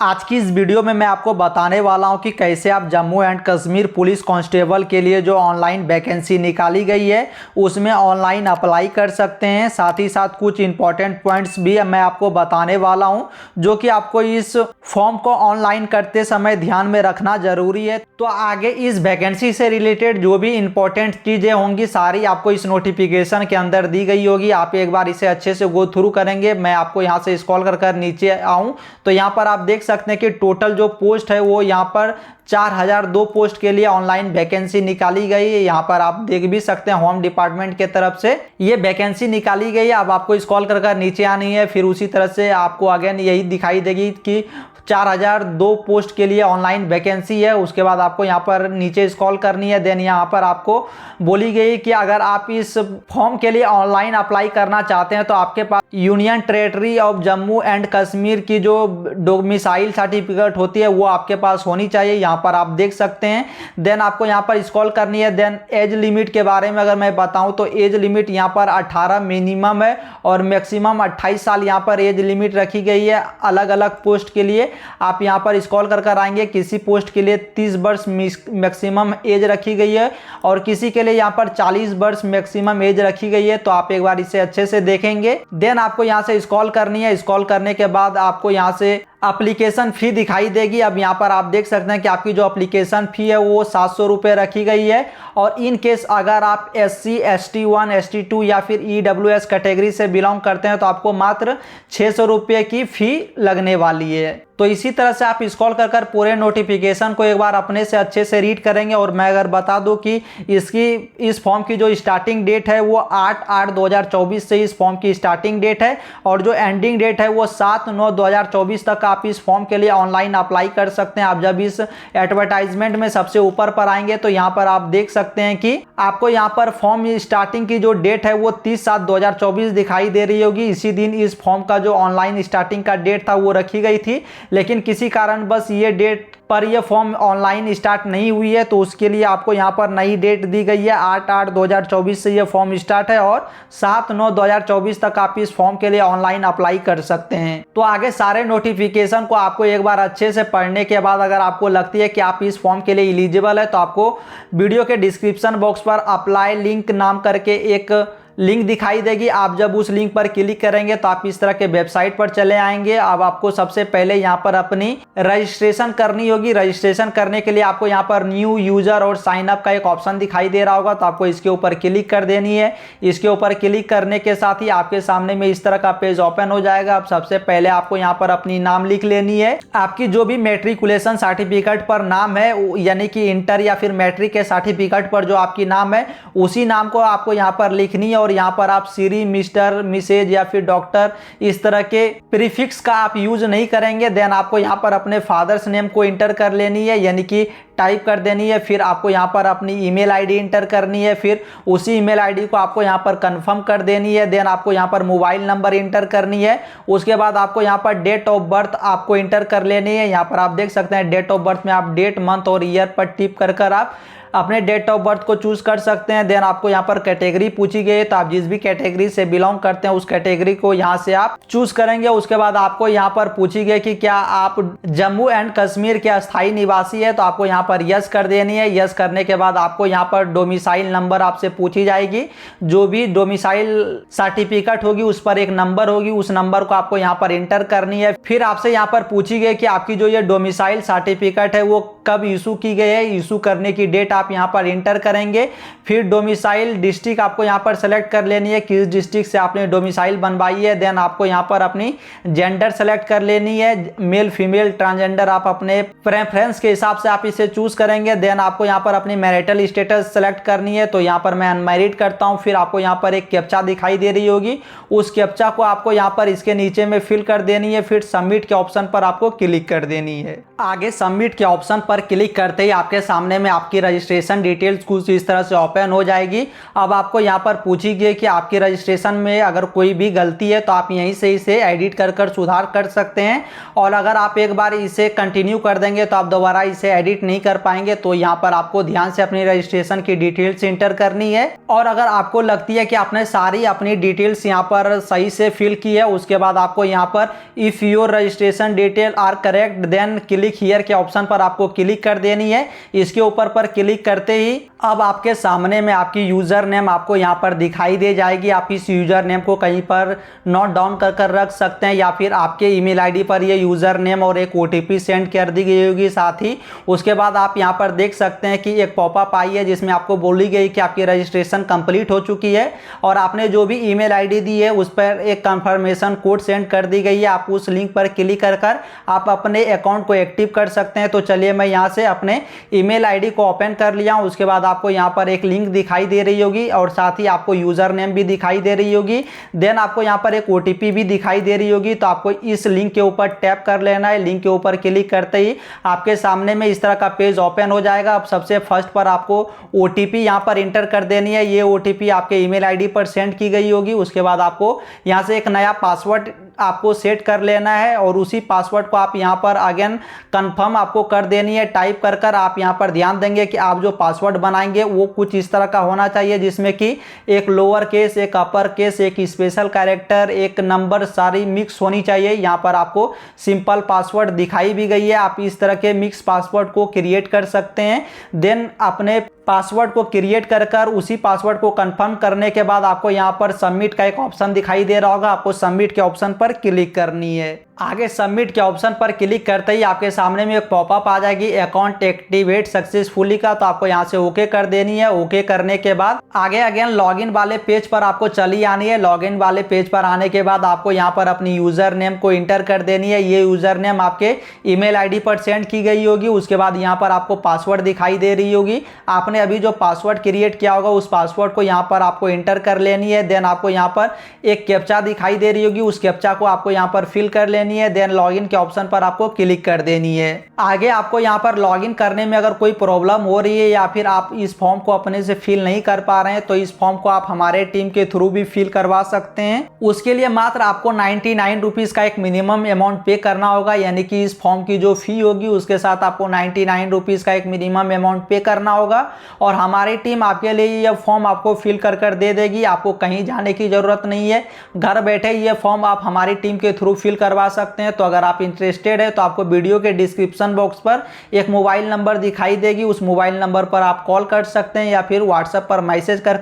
आज की इस वीडियो में मैं आपको बताने वाला हूं कि कैसे आप Jammu and Kashmir police constable के लिए जो ऑनलाइन वैकेंसी निकाली गई है उसमें ऑनलाइन अप्लाई कर सकते हैं। साथ ही साथ कुछ इंपॉर्टेंट पॉइंट्स भी मैं आपको बताने वाला हूं जो कि आपको इस फॉर्म को ऑनलाइन करते समय ध्यान में रखना जरूरी है। तो आगे इस वैकेंसी से रिलेटेड जो भी इंपॉर्टेंट चीज़ें होंगी सारी आपको इस नोटिफिकेशन के अंदर दी गई होगी। आप एक बार इसे अच्छे से गो थ्रू करेंगे। मैं आपको यहाँ से स्क्रॉल कर नीचे आऊँ तो यहाँ पर आप देख सकते हैं कि टोटल जो पोस्ट है वो यहाँ पर 4002 पोस्ट के लिए ऑनलाइन वैकेंसी निकाली गई है। यहाँ पर आप देख भी सकते हैं होम डिपार्टमेंट के तरफ से ये वैकेंसी निकाली गई है। अब आपको स्क्रॉल कर नीचे आनी है, फिर उसी तरह से आपको अगेन यही दिखाई देगी कि 4002 पोस्ट के लिए ऑनलाइन वैकेंसी है। उसके बाद आपको यहाँ पर नीचे स्क्रॉल करनी है। देन यहाँ पर आपको बोली गई कि अगर आप इस फॉर्म के लिए ऑनलाइन अप्लाई करना चाहते हैं तो आपके पास union territory of Jammu and Kashmir की जो डोमिसाइल सर्टिफिकेट होती है वो आपके पास होनी चाहिए। यहाँ पर आप देख सकते हैं। देन आपको यहाँ पर स्क्रॉल करनी है। देन एज लिमिट के बारे में अगर मैं बताऊं तो एज लिमिट यहाँ पर 18 मिनिमम है और मैक्सिमम 28 साल यहाँ पर एज लिमिट रखी गई है अलग अलग पोस्ट के लिए। आप यहाँ पर स्क्रॉल कर आएंगे, किसी पोस्ट के लिए 30 वर्ष मैक्सिमम एज रखी गई है और किसी के लिए यहाँ पर 40 वर्ष मैक्सिमम एज रखी गई है। तो आप एक बार इसे अच्छे से देखेंगे। देन आपको यहाँ से स्क्रॉल करनी है। स्क्रॉल करने के बाद आपको यहाँ से एप्लीकेशन फ़ी दिखाई देगी। अब यहाँ पर आप देख सकते हैं कि आपकी जो एप्लीकेशन फ़ी है वो 700 रुपये रखी गई है और इन केस अगर आप SC ST1 ST2 या फिर EWS कैटेगरी से बिलोंग करते हैं तो आपको मात्र 600 रुपये की फ़ी लगने वाली है। तो इसी तरह से आप स्क्रॉल कर पूरे नोटिफिकेशन को एक बार अपने से अच्छे से रीड करेंगे। और मैं अगर बता दूं कि इस फॉर्म की जो स्टार्टिंग डेट है वो 8/8/2024 से इस फॉर्म की स्टार्टिंग डेट है और जो एंडिंग डेट है वो 7/9/2024 तक आप इस फॉर्म के लिए ऑनलाइन अप्लाई कर सकते हैं। आप जब इस एडवर्टाइजमेंट में सबसे ऊपर पर आएंगे तो यहाँ पर आप देख सकते हैं कि आपको यहाँ पर फॉर्म स्टार्टिंग की जो डेट है वो 30/7/2024 दिखाई दे रही होगी। इसी दिन इस फॉर्म का जो ऑनलाइन स्टार्टिंग का डेट था वो रखी गई थी, लेकिन किसी कारण बस ये डेट पर यह फॉर्म ऑनलाइन स्टार्ट नहीं हुई है तो उसके लिए आपको यहाँ पर नई डेट दी गई है। 8/8/2024 से यह फॉर्म स्टार्ट है और 7/9/2024 तक आप इस फॉर्म के लिए ऑनलाइन अप्लाई कर सकते हैं। तो आगे सारे नोटिफिकेशन को आपको एक बार अच्छे से पढ़ने के बाद अगर आपको लगती है कि आप इस फॉर्म के लिए एलिजिबल है तो आपको वीडियो के डिस्क्रिप्शन बॉक्स पर अप्लाई लिंक नाम करके एक लिंक दिखाई देगी। आप जब उस लिंक पर क्लिक करेंगे तो आप इस तरह के वेबसाइट पर चले आएंगे। अब आपको सबसे पहले यहाँ पर अपनी रजिस्ट्रेशन करनी होगी। रजिस्ट्रेशन करने के लिए आपको यहाँ पर न्यू यूजर और साइन अप का एक ऑप्शन दिखाई दे रहा होगा तो आपको इसके ऊपर क्लिक कर देनी है। इसके ऊपर क्लिक करने के साथ ही आपके सामने में इस तरह का पेज ओपन हो जाएगा। अब सबसे पहले आपको यहाँ पर अपनी नाम लिख लेनी है। आपकी जो भी मैट्रिकुलेशन सर्टिफिकेट पर नाम है यानी कि इंटर या फिर मैट्रिक के सर्टिफिकेट पर जो आपकी नाम है उसी नाम को आपको यहाँ पर लिखनी है और यहाँ पर आप श्री मिस्टर मिसेज या फिर डॉक्टर इस तरह के प्रीफिक्स का आप यूज नहीं करेंगे। देन आपको यहाँ पर अपने फादर्स नेम को इंटर कर लेनी है यानी कि टाइप कर देनी है। फिर आपको यहाँ पर अपनी ईमेल आईडी इंटर करनी है, फिर उसी ईमेल आईडी को आपको यहाँ पर कंफर्म कर देनी है। देन आपको यहाँ पर मोबाइल नंबर इंटर करनी है। उसके बाद आपको यहाँ पर डेट ऑफ बर्थ आपको इंटर कर लेनी है। यहाँ पर आप देख सकते हैं डेट ऑफ बर्थ में आप डेट मंथ और ईयर पर टिप कर आप अपने डेट ऑफ बर्थ को चूज कर सकते हैं। देन आपको यहाँ पर कैटेगरी पूछी गई है तो आप जिस भी कैटेगरी से बिलोंग करते हैं उस कैटेगरी को यहाँ से आप चूज करेंगे। उसके बाद आपको यहाँ पर पूछी गई कि क्या आप जम्मू एंड कश्मीर के अस्थायी निवासी है तो आपको यहाँ पर यस कर देनी है। यस करने के बाद आपको यहाँ पर डोमिसाइल नंबर आपसे पूछी जाएगी। जो भी डोमिसाइल सर्टिफिकेट होगी उस पर एक नंबर होगी, उस नंबर को आपको यहाँ पर इंटर करनी है। फिर आपसे यहाँ पर पूछी गई कि आपकी जो ये डोमिसाइल सर्टिफिकेट है वो कब इशू की गई है, इशू करने की डेट आप यहाँ पर इंटर करेंगे। फिर डोमिसाइल डिस्ट्रिक्ट आपको यहाँ पर सेलेक्ट कर लेनी है, किस डिस्ट्रिक्ट से आपने डोमिसाइल बनवाई है। देन आपको यहाँ पर अपनी जेंडर सेलेक्ट कर लेनी है, मेल फीमेल ट्रांसजेंडर आप अपने प्रेफरेंस के हिसाब से आप इसे चूज करेंगे। देन आपको यहाँ पर अपनी मैरिटल स्टेटस सेलेक्ट करनी है तो यहाँ पर मैं अनमैरिड करता हूँ। फिर आपको यहाँ पर एक कैप्चा दिखाई दे रही होगी, उस कैप्चा को आपको यहाँ पर इसके नीचे में फिल कर देनी है। फिर सबमिट के ऑप्शन पर आपको क्लिक कर देनी है। आगे सबमिट के ऑप्शन पर क्लिक करते ही आपके सामने में आपकी रजिस्ट्रेशन डिटेल्स कुछ इस तरह से ओपन हो जाएगी। अब आपको यहाँ पर पूछेगी कि आपकी रजिस्ट्रेशन में अगर कोई भी गलती है तो आप यहीं से इसे एडिट कर सुधार कर सकते हैं, और अगर आप एक बार इसे कंटिन्यू कर देंगे तो आप दोबारा इसे एडिट नहीं कर पाएंगे। तो यहाँ पर आपको ध्यान से अपनी रजिस्ट्रेशन की डिटेल्स इंटर करनी है, और अगर आपको लगती है कि आपने सारी अपनी डिटेल्स यहाँ पर सही से फिल की है, उसके बाद आपको यहाँ पर if your registration detail are correct then click here के ऑप्शन पर आपको क्लिक कर देनी है। इसके ऊपर पर क्लिक करते ही अब आपके सामने में आपकी यूज़र नेम आपको यहाँ पर दिखाई दे जाएगी। आप इस यूज़र नेम को कहीं पर नोट डाउन कर रख सकते हैं, या फिर आपके ईमेल आईडी पर ये यूज़र नेम और एक OTP सेंड कर दी गई होगी साथ ही। उसके बाद आप यहाँ पर देख सकते हैं कि एक पॉपअप आई है जिसमें आपको बोली गई कि आपकी रजिस्ट्रेशन कंप्लीट हो चुकी है, और आपने जो भी ईमेल आईडी दी है उस पर एक कंफर्मेशन कोड सेंड कर दी गई है। आप उस लिंक पर क्लिक कर आप अपने अकाउंट को एक्टिव कर सकते हैं। तो चलिए मैं यहाँ से अपने ईमेल आईडी को ओपन कर लिया हूँ। उसके बाद आपको यहाँ पर एक लिंक दिखाई दे रही होगी और साथ ही आपको यूज़र नेम भी दिखाई दे रही होगी। देन आपको यहाँ पर एक OTP भी दिखाई दे रही होगी। तो आपको इस लिंक के ऊपर टैप कर लेना है। लिंक के ऊपर क्लिक करते ही आपके सामने में इस तरह का पेज ओपन हो जाएगा। अब सबसे फर्स्ट पर आपको OTP यहाँ पर इंटर कर देनी है। ये OTP आपके ईमेल आईडी पर सेंड की गई होगी। उसके बाद आपको यहाँ से एक नया पासवर्ड आपको सेट कर लेना है, और उसी पासवर्ड को आप यहाँ पर अगेन कंफर्म आपको कर देनी है। टाइप कर आप यहाँ पर ध्यान देंगे कि आप जो पासवर्ड बनाएंगे वो कुछ इस तरह का होना चाहिए, जिसमें कि एक लोअर केस, एक अपर केस, एक स्पेशल कैरेक्टर, एक नंबर, सारी मिक्स होनी चाहिए। यहाँ पर आपको सिंपल पासवर्ड दिखाई भी गई है। आप इस तरह के मिक्स पासवर्ड को क्रिएट कर सकते हैं। देन अपने पासवर्ड को क्रिएट कर उसी पासवर्ड को कंफर्म करने के बाद आपको यहाँ पर सबमिट का एक ऑप्शन दिखाई दे रहा होगा। आपको सबमिट के ऑप्शन पर क्लिक करनी है। आगे सबमिट के ऑप्शन पर क्लिक करते ही आपके सामने में एक पॉपअप आ जाएगी अकाउंट एक्टिवेट सक्सेसफुली का। तो आपको यहाँ से ओके कर देनी है। ओके करने के बाद आगे अगेन लॉगिन वाले पेज पर आपको चली आनी है। लॉगिन वाले पेज पर आने के बाद आपको यहाँ पर अपनी यूजर नेम को इंटर कर देनी है। ये यूजर नेम आपके ईमेल आईडी पर सेंड की गई होगी। उसके बाद यहाँ पर आपको पासवर्ड दिखाई दे रही होगी। आपने अभी जो पासवर्ड क्रिएट किया होगा उस पासवर्ड को यहाँ पर आपको इंटर कर लेनी है। देन आपको यहाँ पर एक कैप्चा दिखाई दे रही होगी। उस कैप्चा को आपको यहाँ पर फिल कर लेनी है। देन लॉगिन के ऑप्शन पर आपको क्लिक कर देनी है। आगे आपको यहाँ पर लॉगिन करने में अगर कोई प्रॉब्लम हो रही है या फिर आप इस फॉर्म को अपने से फिल नहीं कर पा रहे हैं तो इस फॉर्म को आप हमारे टीम के थ्रू भी फिल करवा सकते हैं। उसके लिए मात्र आपको 99 रुपीज़ का एक मिनिमम अमाउंट पे करना होगा, यानी कि इस फॉर्म की जो फी होगी उसके साथ आपको 99 रुपीज़ का एक मिनिमम अमाउंट पे करना होगा, और हमारी टीम आपके लिए यह फॉर्म आपको फिल कर दे देगी। आपको कहीं जाने की ज़रूरत नहीं है। घर बैठे ये फॉर्म आप हमारी टीम के थ्रू फिल करवा सकते हैं। तो अगर आप इंटरेस्टेड है तो आपको वीडियो के डिस्क्रिप्शन बॉक्स पर एक मोबाइल नंबर दिखाई देगी। उस मोबाइल नंबर पर आप कॉल कर सकते हैं या फिर व्हाट्सएप पर मैसेज कर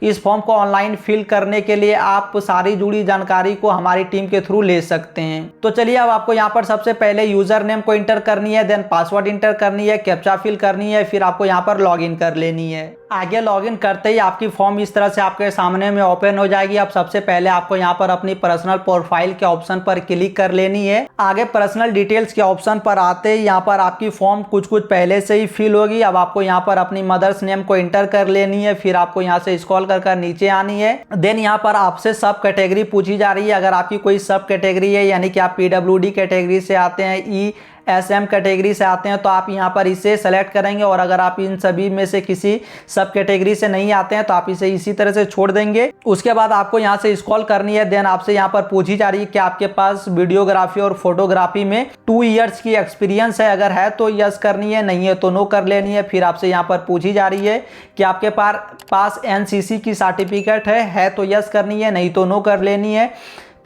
इस फॉर्म को ऑनलाइन फिल करने के लिए आप सारी जुड़ी जानकारी को हमारी टीम के थ्रू ले सकते हैं। तो चलिए अब आपको यहाँ पर सबसे पहले यूजर नेम को इंटर करनी है, देन पासवर्ड इंटर करनी है, कैप्चा फिल करनी है, फिर आपको यहाँ पर लॉगिन कर लेनी है। आगे लॉगिन करते ही आपकी फॉर्म इस तरह से आपके सामने में ओपन हो जाएगी। अब सबसे पहले आपको यहाँ पर अपनी पर्सनल प्रोफाइल के ऑप्शन पर क्लिक कर लेनी है। आगे पर्सनल डिटेल्स के ऑप्शन पर आते ही यहाँ पर आपकी फॉर्म कुछ पहले से ही फिल होगी। अब आपको यहाँ पर अपनी मदर्स नेम को इंटर कर लेनी है। फिर आपको यहाँ से स्क्रॉल कर नीचे आनी है। देन यहाँ पर आपसे सब कैटेगरी पूछी जा रही है। अगर आपकी कोई सब कैटेगरी है, यानी कि आप PWD कैटेगरी से आते हैं, ESM कैटेगरी से आते हैं, तो आप यहाँ पर इसे सेलेक्ट करेंगे, और अगर आप इन सभी में से किसी सब कैटेगरी से नहीं आते हैं तो आप इसे इसी तरह से छोड़ देंगे। उसके बाद आपको यहाँ से स्क्रॉल करनी है। देन आपसे यहाँ पर पूछी जा रही है कि आपके पास वीडियोग्राफी और फोटोग्राफी में 2 इयर्स की एक्सपीरियंस है। अगर है तो यस करनी है, नहीं है तो नो कर लेनी है। फिर आपसे यहाँ पर पूछी जा रही है कि आपके पास NCC की सर्टिफिकेट है तो यस करनी है, नहीं तो नो कर लेनी है।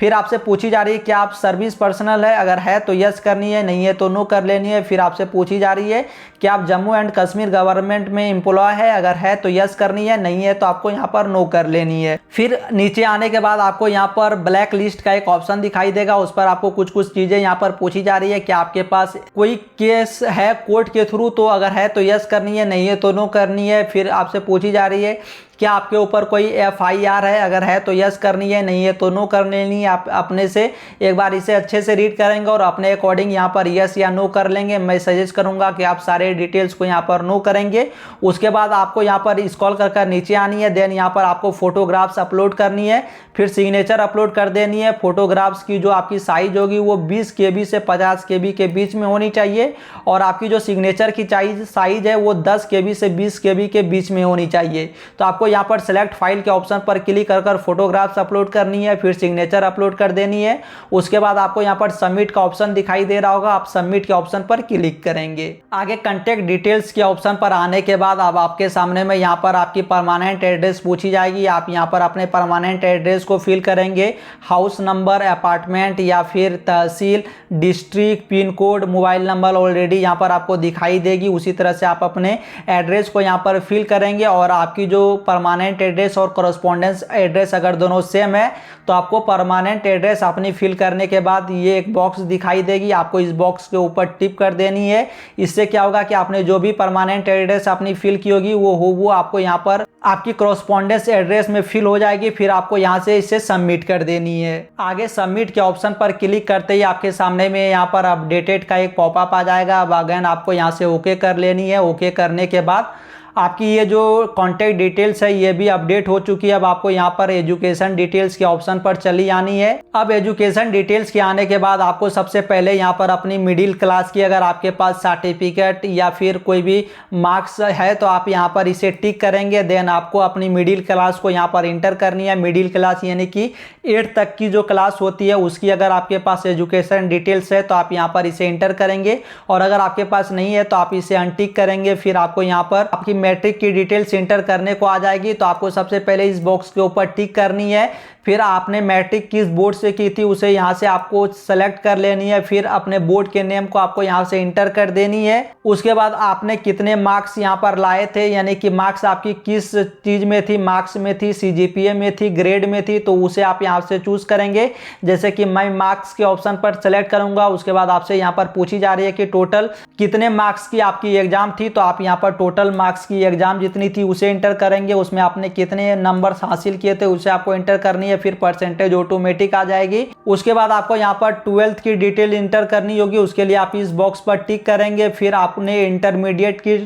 फिर आपसे पूछी जा रही है कि आप सर्विस पर्सनल है, अगर है तो यस करनी है, नहीं है तो नो कर लेनी है। फिर आपसे पूछी जा रही है कि आप जम्मू एंड कश्मीर गवर्नमेंट में एम्प्लॉय है, अगर है तो यस करनी है, नहीं है तो आपको यहाँ पर नो कर लेनी है। फिर नीचे आने के बाद आपको यहाँ पर ब्लैक लिस्ट का एक ऑप्शन दिखाई देगा। उस पर आपको कुछ चीज़ें यहाँ पर पूछी जा रही है कि आपके पास कोई केस है कोर्ट के थ्रू, तो अगर है तो यस करनी है, नहीं है तो नो करनी है। फिर आपसे पूछी जा रही है क्या आपके ऊपर कोई FIR है, अगर है तो यस करनी है, नहीं है तो नो कर लेनी है। आप अपने से एक बार इसे अच्छे से रीड करेंगे और अपने अकॉर्डिंग यहाँ पर यस या नो कर लेंगे। मैं सजेस्ट करूंगा कि आप सारे डिटेल्स को यहाँ पर नो करेंगे। उसके बाद आपको यहाँ पर स्क्रॉल कर नीचे आनी है। देन यहाँ पर आपको फोटोग्राफ्स अपलोड करनी है, फिर सिग्नेचर अपलोड कर देनी है। फोटोग्राफ्स की जो आपकी साइज होगी वो 20 KB से 50 KB के बीच में होनी चाहिए, और आपकी जो सिग्नेचर की साइज है वो 10 KB से 20 KB के बीच में होनी चाहिए। तो आपको यहाँ पर सेलेक्ट फाइल के ऑप्शन पर क्लिक कर फोटोग्राफ्स अपलोड करनी है, फिर सिग्नेचर अपलोड कर देनी है। उसके बाद आपको यहाँ पर सबमिट का ऑप्शन दिखाई दे रहा होगा, आप सबमिट के ऑप्शन पर क्लिक करेंगे। आगे कॉन्टैक्ट डिटेल्स के ऑप्शन पर आने के बाद अब आपके सामने में यहाँ पर आपकी परमानेंट एड्रेस पूछी जाएगी। आप यहाँ पर अपने परमानेंट एड्रेस को फिल करेंगे, हाउस नंबर, अपार्टमेंट या फिर tehsil, district, pin code, mobile number already यहाँ पर आपको दिखाई देगी। उसी तरह से आप अपने एड्रेस को यहाँ पर फिल करेंगे, और आपकी जो परमानेंट एड्रेस और कॉरेस्पॉन्डेंस एड्रेस अगर दोनों सेम है तो आपको परमानेंट एड्रेस अपनी फिल करने के बाद ये एक बॉक्स दिखाई देगी, आपको इस बॉक्स के ऊपर टिप कर देनी है। इससे क्या होगा कि आपने जो भी परमानेंट एड्रेस अपनी फिल की होगी वो आपको यहाँ पर आपकी कॉरेस्पॉन्डेंस एड्रेस में फिल हो जाएगी। फिर आपको यहाँ से इसे सबमिट कर देनी है। आगे सबमिट के ऑप्शन पर क्लिक करते ही आपके सामने में यहाँ पर अपडेटेड का एक पॉपअप आ जाएगा। अब अगेन आपको यहाँ से ओके कर लेनी है। ओके करने के बाद आपकी ये जो कॉन्टैक्ट डिटेल्स है ये भी अपडेट हो चुकी है। अब आपको यहाँ पर एजुकेशन डिटेल्स के ऑप्शन पर चली आनी है। अब एजुकेशन डिटेल्स के आने के बाद आपको सबसे पहले यहाँ पर अपनी मिडिल क्लास की अगर आपके पास सर्टिफिकेट या फिर कोई भी मार्क्स है तो आप यहाँ पर इसे टिक करेंगे। देन आपको अपनी मिडिल क्लास को यहाँ पर इंटर करनी है। मिडिल क्लास यानी कि 8 तक की जो क्लास होती है उसकी अगर आपके पास एजुकेशन डिटेल्स है तो आप यहाँ पर इसे इंटर करेंगे, और अगर आपके पास नहीं है तो आप इसे अनटिक करेंगे। फिर आपको यहाँ पर आपकी मैट्रिक की डिटेल्स इंटर करने को आ जाएगी। तो आपको सबसे पहले इस बॉक्स के ऊपर टिक करनी है। फिर आपने मैट्रिक किस बोर्ड से की थी उसे यहाँ से आपको सेलेक्ट कर लेनी है। फिर अपने बोर्ड के नेम को आपको यहाँ से इंटर कर देनी है। उसके बाद आपने कितने मार्क्स यहाँ पर लाए थे, यानी कि मार्क्स आपकी किस चीज में थी, मार्क्स में थी, CGPA में थी, ग्रेड में थी, तो उसे आप यहाँ से चूज करेंगे। जैसे कि मैं मार्क्स के ऑप्शन पर सेलेक्ट करूंगा। उसके बाद आपसे यहाँ पर पूछी जा रही है कि टोटल कितने मार्क्स की आपकी एग्जाम थी, तो आप यहाँ पर टोटल मार्क्स की एग्जाम जितनी थी उसे इंटर करेंगे। उसमें आपने कितने नंबर्स हासिल किए थे उसे आपको इंटर करनी है। फिर परसेंटेज ऑटोमेटिक आ जाएगी। उसके बाद आपको यहाँ पर 12th की डिटेल इंटर करनी होगी। उसके लिए आप इस बॉक्स पर टिक करेंगे। फिर आपने इंटरमीडिएट की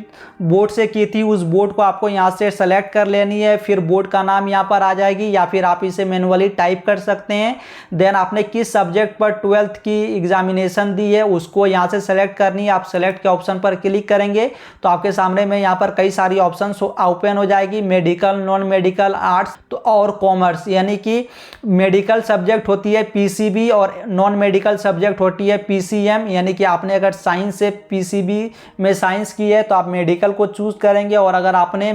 बोर्ड से की थी उस बोर्ड को आपको यहाँ से सेलेक्ट कर लेनी है। फिर बोर्ड का नाम यहाँ पर आ जाएगी, या फिर आप इसे मैनुअली टाइप कर सकते हैं। देन आपने किस सब्जेक्ट पर 12th की एग्जामिनेशन दी है उसको यहाँ से सेलेक्ट करनी है। आप सेलेक्ट के ऑप्शन पर क्लिक करेंगे तो आपके सामने में यहाँ पर कई सारी ऑप्शन ओपन हो जाएगी। मेडिकल, नॉन मेडिकल, आर्ट्स तो और कॉमर्स, यानी कि मेडिकल सब्जेक्ट होती है PCB और नॉन मेडिकल सब्जेक्ट होती है PCM। यानी कि आपने अगर साइंस से PCB में साइंस की है तो आप मेडिकल को चूज करेंगे, और अगर आपने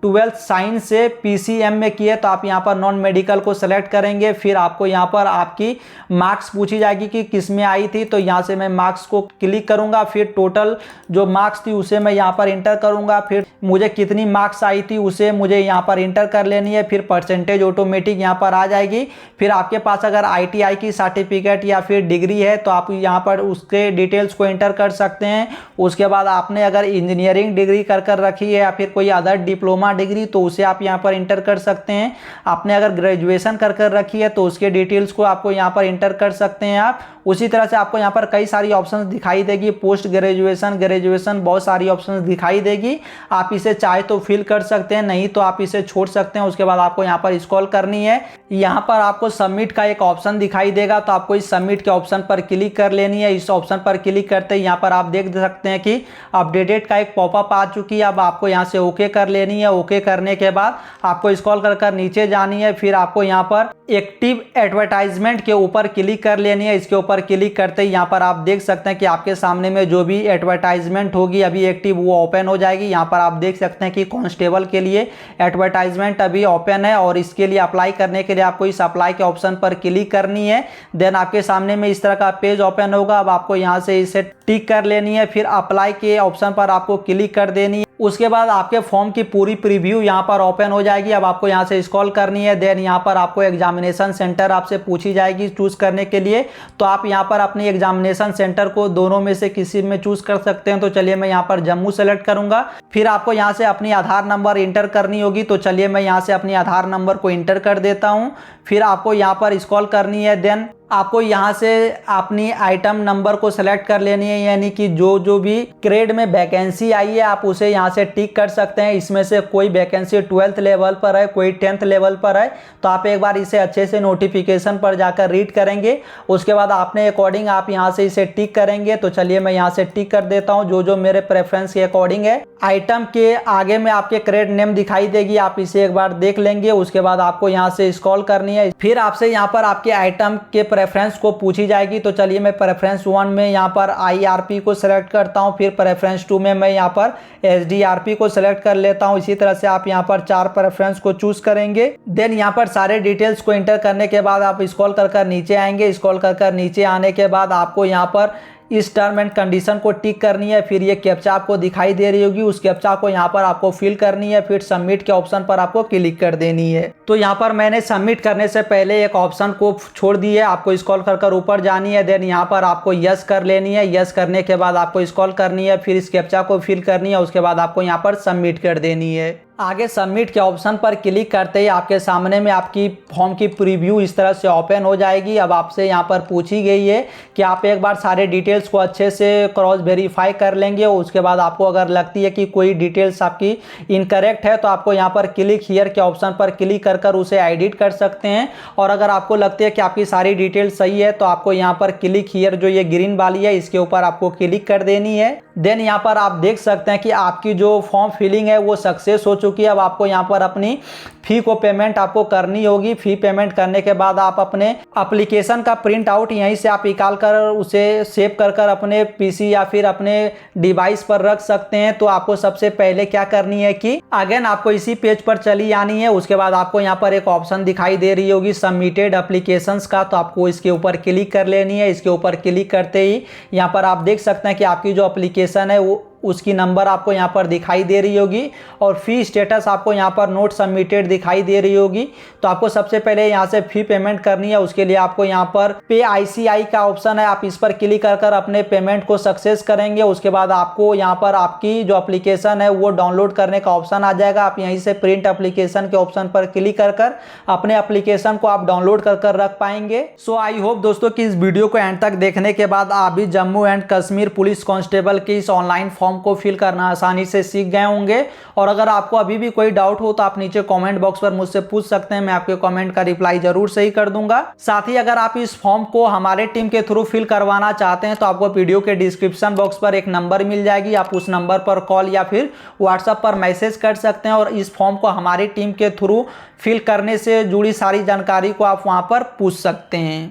12th साइंस से PCM में किए तो आप यहाँ पर नॉन मेडिकल को सेलेक्ट करेंगे। फिर आपको यहाँ पर आपकी मार्क्स पूछी जाएगी कि किस में आई थी, तो यहाँ से मैं मार्क्स को क्लिक करूँगा। फिर टोटल जो मार्क्स थी उसे मैं यहाँ पर इंटर करूँगा। फिर मुझे कितनी मार्क्स आई थी उसे मुझे यहाँ पर इंटर कर लेनी है। फिर परसेंटेज ऑटोमेटिक यहाँ पर आ जाएगी। फिर आपके पास अगर ITI की सर्टिफिकेट या फिर डिग्री है तो आप यहाँ पर उसके डिटेल्स को इंटर कर सकते हैं। उसके बाद आपने अगर इंजीनियरिंग डिग्री कर रखी है या फिर कोई अदर डिप्लोमा डिग्री तो उसे आप यहाँ पर इंटर कर सकते हैं। आपने अगर ग्रेजुएशन कर रखी है तो उसके डिटेल्स को आपको यहाँ पर इंटर कर सकते हैं आप। उसी तरह से आपको यहाँ पर कई सारी ऑप्शंस दिखाई देगी, पोस्ट ग्रेजुएशन, ग्रेजुएशन, बहुत सारी ऑप्शंस दिखाई देगी। आप इसे चाहे तो फिल कर सकते हैं, नहीं तो आप इसे छोड़ सकते हैं। उसके बाद आपको यहाँ पर स्क्रॉल करनी है। यहाँ पर आपको सबमिट का एक ऑप्शन दिखाई देगा, तो आपको इस सबमिट के ऑप्शन पर क्लिक कर लेनी है। इस ऑप्शन पर क्लिक करते ही यहाँ पर आप देख सकते हैं कि अपडेटेड का एक पॉपअप आ चुकी है। अब आपको यहाँ से ओके कर लेनी है। ओके करने के बाद आपको स्क्रॉल कर नीचे जानी है। फिर आपको यहाँ पर एक्टिव एडवर्टाइजमेंट के ऊपर क्लिक कर लेनी है। इसके ऊपर क्लिक करते ही यहाँ पर आप देख सकते हैं कि आपके सामने में जो भी एडवर्टाइजमेंट होगी अभी एक्टिव वो ओपन हो जाएगी। यहाँ पर आप देख सकते हैं कि कांस्टेबल के लिए एडवर्टाइजमेंट अभी ओपन है, और इसके लिए अप्लाई करने के लिए आपको इस अप्लाई के ऑप्शन पर क्लिक करनी है। देन आपके सामने में इस तरह का पेज ओपन होगा। अब आपको यहाँ से इसे टिक कर लेनी है। फिर अप्लाई के ऑप्शन पर आपको क्लिक कर देनी है। उसके बाद आपके फॉर्म की पूरी प्रीव्यू यहाँ पर ओपन हो जाएगी। अब आपको यहाँ से स्क्रॉल करनी है। देन यहाँ पर आपको एग्जामिनेशन सेंटर आपसे पूछी जाएगी चूज करने के लिए, तो आप यहाँ पर अपनी एग्जामिनेशन सेंटर को दोनों में से किसी में चूज कर सकते हैं। तो चलिए मैं यहाँ पर जम्मू सेलेक्ट करूंगा। फिर आपको यहाँ से अपनी आधार नंबर इंटर करनी होगी, तो चलिए मैं यहाँ से अपनी आधार नंबर को इंटर कर देता हूँ। फिर आपको यहाँ पर स्क्रॉल करनी है। देन आपको यहाँ से अपनी आइटम नंबर को सिलेक्ट कर लेनी है, यानी कि जो भी ग्रेड में वैकेंसी आई है आप उसे यहाँ से टिक कर सकते हैं। इसमें से कोई वैकेंसी 12th लेवल पर है, कोई 10th लेवल पर है, तो आप एक बार इसे अच्छे से नोटिफिकेशन पर जाकर रीड करेंगे। उसके बाद अपने अकॉर्डिंग आप यहाँ से इसे टिक करेंगे। तो चलिए मैं यहाँ से टिक कर देता हूँ जो मेरे प्रेफरेंस के अकॉर्डिंग है। आइटम के आगे में आपके ग्रेड नेम दिखाई देगी, आप इसे एक बार देख लेंगे। उसके बाद आपको यहाँ से स्क्रॉल करनी है। फिर आपसे यहाँ पर आपके आइटम के प्रेफरेंस को पूछी जाएगी। तो चलिए मैं प्रेफरेंस 1 में यहाँ पर IRP को सिलेक्ट करता हूँ। फिर प्रेफरेंस 2 में मैं यहाँ पर SDRP को सिलेक्ट कर लेता हूँ। इसी तरह से आप यहाँ पर 4 प्रेफरेंस को चूज करेंगे। देन यहाँ पर सारे डिटेल्स को इंटर करने के बाद आप स्क्रॉल कर नीचे आएंगे। स्क्रॉल कर नीचे आने के बाद आपको यहाँ पर इस टर्म एंड कंडीशन को टिक करनी है। फिर ये कैप्चा आपको दिखाई दे रही होगी, उस कैप्चा को यहाँ पर आपको फिल करनी है। फिर सबमिट के ऑप्शन पर आपको क्लिक कर देनी है। तो यहाँ पर मैंने सबमिट करने से पहले एक ऑप्शन को छोड़ दी है, आपको स्क्रॉल कर ऊपर जानी है। देन यहाँ पर आपको यस कर लेनी है। यस करने के बाद आपको स्क्रॉल करनी है, फिर इस कैप्चा को फिल करनी है। उसके बाद आपको यहाँ पर सबमिट कर देनी है। आगे सबमिट के ऑप्शन पर क्लिक करते ही आपके सामने में आपकी फॉर्म की प्रीव्यू इस तरह से ओपन हो जाएगी। अब आपसे यहाँ पर पूछी गई है कि आप एक बार सारे डिटेल्स को अच्छे से क्रॉस वेरीफाई कर लेंगे। उसके बाद आपको अगर लगती है कि कोई डिटेल्स आपकी इनकरेक्ट है तो आपको यहाँ पर क्लिक हियर के ऑप्शन पर क्लिक कर उसे एडिट कर सकते हैं। और अगर आपको लगती है कि आपकी सारी डिटेल्स सही है तो आपको यहाँ पर क्लिक हियर जो ये ग्रीन वाली है इसके ऊपर आपको क्लिक कर देनी है। देन यहाँ पर आप देख सकते हैं कि आपकी जो फॉर्म फिलिंग है वो सक्सेस हो चुकी है। अब आपको यहाँ पर अपनी फी को पेमेंट आपको करनी होगी। फी पेमेंट करने के बाद आप अपने एप्लीकेशन का प्रिंट आउट यहीं से आप निकाल कर उसे सेव कर अपने पीसी या फिर अपने डिवाइस पर रख सकते हैं। तो आपको सबसे पहले क्या करनी है कि अगेन आपको इसी पेज पर चली आनी है। उसके बाद आपको यहाँ पर एक ऑप्शन दिखाई दे रही होगी सबमिटेड एप्लीकेशंस का, तो आपको इसके ऊपर क्लिक कर लेनी है। इसके ऊपर क्लिक करते ही यहाँ पर आप देख सकते हैं कि आपकी जो एप्लीकेशन है वो उसकी नंबर आपको यहाँ पर दिखाई दे रही होगी और फी स्टेटस आपको यहाँ पर नोट सबमिटेड दिखाई दे रही होगी। तो आपको सबसे पहले यहाँ से फी पेमेंट करनी है। उसके लिए आपको यहाँ पर पे ICI का ऑप्शन है, आप इस पर क्लिक कर अपने पेमेंट को सक्सेस करेंगे। उसके बाद आपको यहाँ पर आपकी जो एप्लीकेशन है वो डाउनलोड करने का ऑप्शन आ जाएगा। आप यहीं से प्रिंट एप्लीकेशन के ऑप्शन पर क्लिक कर अपने एप्लीकेशन को आप डाउनलोड कर रख पाएंगे। सो आई होप दोस्तों कि इस वीडियो को एंड तक देखने के बाद आप भी Jammu and Kashmir police constable की इस ऑनलाइन फॉर्म को फिल करना आसानी से सीख गए होंगे। और अगर आपको अभी भी कोई डाउट हो तो आप नीचे कमेंट बॉक्स पर मुझसे पूछ सकते हैं, मैं आपके कमेंट का रिप्लाई जरूर सही कर दूंगा। साथ ही अगर आप इस फॉर्म को हमारे टीम के थ्रू फिल करवाना चाहते हैं तो आपको वीडियो के डिस्क्रिप्शन बॉक्स पर एक नंबर मिल जाएगी, आप उस नंबर पर कॉल या फिर व्हाट्सएप पर मैसेज कर सकते हैं और इस फॉर्म को हमारी टीम के थ्रू फिल करने से जुड़ी सारी जानकारी को आप वहां पर पूछ सकते हैं।